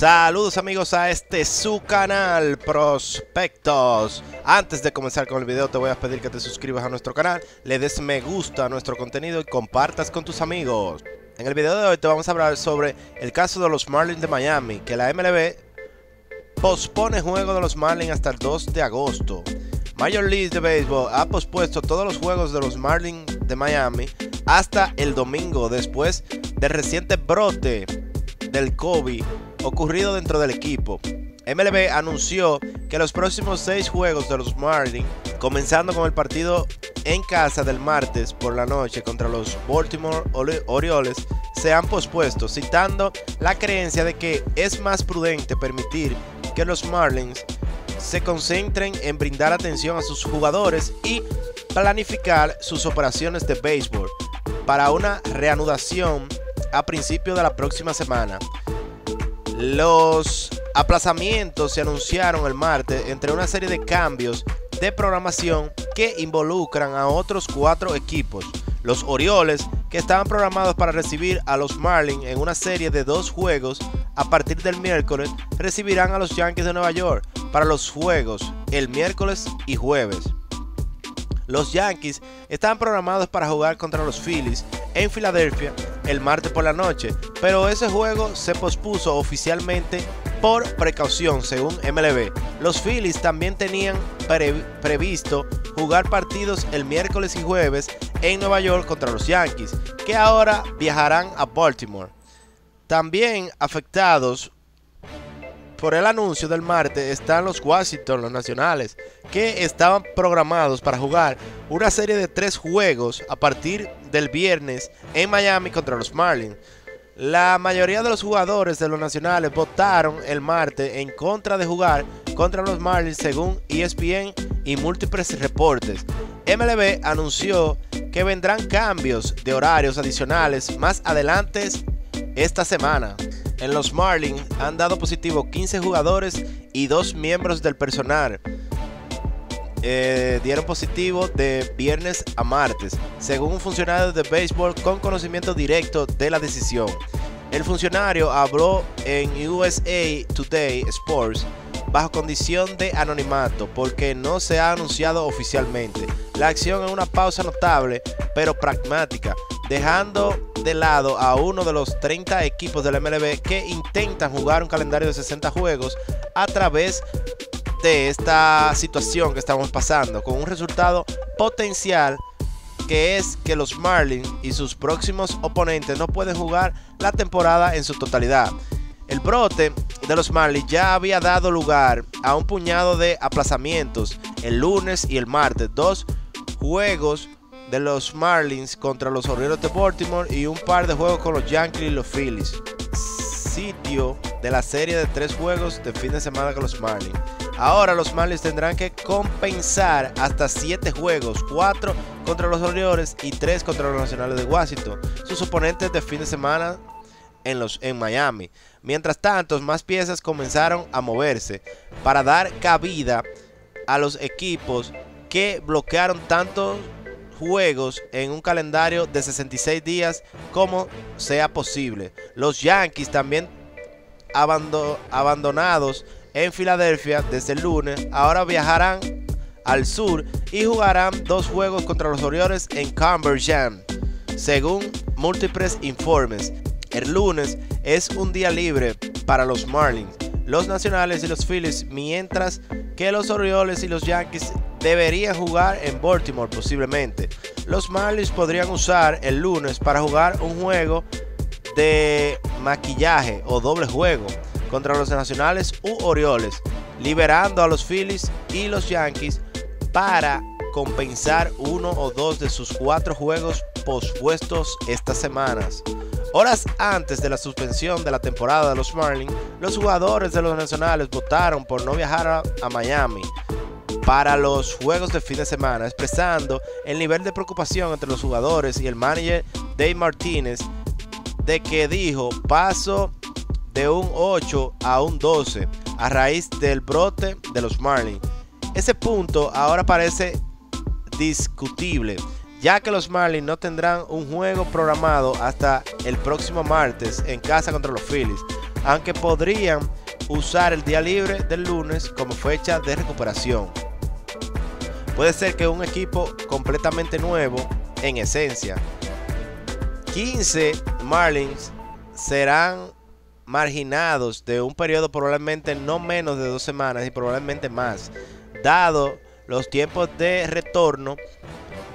Saludos amigos a este su canal Prospectos. Antes de comenzar con el video te voy a pedir que te suscribas a nuestro canal, le des me gusta a nuestro contenido y compartas con tus amigos. En el video de hoy te vamos a hablar sobre el caso de los Marlins de Miami, que la MLB pospone juego de los Marlins hasta el 2 de agosto. Major League de Baseball ha pospuesto todos los juegos de los Marlins de Miami hasta el domingo después del reciente brote del COVID ocurrido dentro del equipo. MLB anunció que los próximos 6 juegos de los Marlins, comenzando con el partido en casa del martes por la noche contra los Baltimore Orioles, se han pospuesto, citando la creencia de que es más prudente permitir que los Marlins se concentren en brindar atención a sus jugadores y planificar sus operaciones de béisbol para una reanudación a principios de la próxima semana. Los aplazamientos se anunciaron el martes entre una serie de cambios de programación que involucran a otros 4 equipos. Los Orioles, que estaban programados para recibir a los Marlins en una serie de 2 juegos a partir del miércoles, recibirán a los Yankees de Nueva York para los juegos el miércoles y jueves. Los Yankees estaban programados para jugar contra los Phillies en Filadelfia el martes por la noche, pero ese juego se pospuso oficialmente por precaución, según MLB. Los Phillies también tenían previsto jugar partidos el miércoles y jueves en Nueva York contra los Yankees, que ahora viajarán a Baltimore. También afectados por el anuncio del martes están los Washington, los Nacionales, que estaban programados para jugar una serie de 3 juegos a partir del viernes en Miami contra los Marlins. La mayoría de los jugadores de los Nacionales votaron el martes en contra de jugar contra los Marlins, según ESPN y múltiples reportes. MLB anunció que vendrán cambios de horarios adicionales más adelante esta semana. En los Marlins han dado positivo 15 jugadores y 2 miembros del personal. Dieron positivo de viernes a martes, según un funcionario de béisbol con conocimiento directo de la decisión. El funcionario habló en USA Today Sports bajo condición de anonimato porque no se ha anunciado oficialmente. La acción es una pausa notable pero pragmática, dejando de lado a uno de los 30 equipos de la MLB que intentan jugar un calendario de 60 juegos a través de esta situación que estamos pasando, con un resultado potencial que es que los Marlins y sus próximos oponentes no pueden jugar la temporada en su totalidad. El brote de los Marlins ya había dado lugar a un puñado de aplazamientos el lunes y el martes, 2 juegos de los Marlins contra los Orioles de Baltimore y un par de juegos con los Yankees y los Phillies, sitio de la serie de 3 juegos de fin de semana con los Marlins. Ahora los Marlins tendrán que compensar hasta 7 juegos, 4 contra los Orioles y 3 contra los Nacionales de Washington, sus oponentes de fin de semana en Miami. Mientras tanto, más piezas comenzaron a moverse para dar cabida a los equipos que bloquearon tantos juegos en un calendario de 66 días como sea posible. Los Yankees también abandonados en Filadelfia desde el lunes, ahora viajarán al sur y jugarán 2 juegos contra los Orioles en Cumberland, según múltiples informes. El lunes es un día libre para los Marlins, los Nacionales y los Phillies, mientras que los Orioles y los Yankees deberían jugar en Baltimore posiblemente. Los Marlins podrían usar el lunes para jugar un juego de maquillaje o doble juego contra los Nacionales u Orioles, liberando a los Phillies y los Yankees para compensar 1 o 2 de sus 4 juegos pospuestos estas semanas. Horas antes de la suspensión de la temporada de los Marlins, los jugadores de los Nacionales votaron por no viajar a Miami para los juegos de fin de semana, expresando el nivel de preocupación entre los jugadores y el manager Dave Martínez, de que dijo paso de un 8 a un 12 a raíz del brote de los Marlins. Ese punto ahora parece discutible, ya que los Marlins no tendrán un juego programado hasta el próximo martes en casa contra los Phillies, aunque podrían usar el día libre del lunes como fecha de recuperación. Puede ser que un equipo completamente nuevo, en esencia. 15 Marlins serán marginados de un periodo probablemente no menos de 2 semanas y probablemente más, dado los tiempos de retorno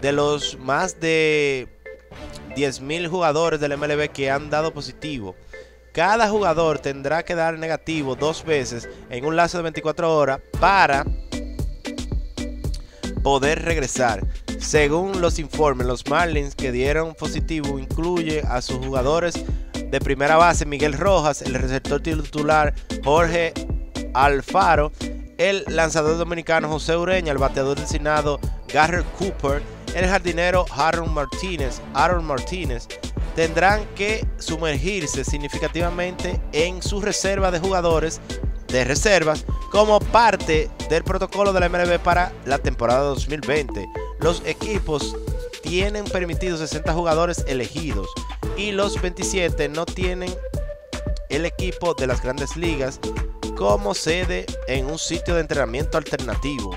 de los más de 10,000 jugadores del MLB que han dado positivo. Cada jugador tendrá que dar negativo 2 veces en un lapso de 24 horas para poder regresar. Según los informes, los Marlins que dieron positivo incluye a sus jugadores de primera base Miguel Rojas, el receptor titular Jorge Alfaro, el lanzador dominicano José Ureña, el bateador designado Garrett Cooper, el jardinero Aaron Martínez. Tendrán que sumergirse significativamente en su reserva de jugadores de reservas como parte del protocolo de la MLB para la temporada 2020. Los equipos tienen permitidos 60 jugadores elegidos y los 27 no tienen el equipo de las grandes ligas como sede en un sitio de entrenamiento alternativo.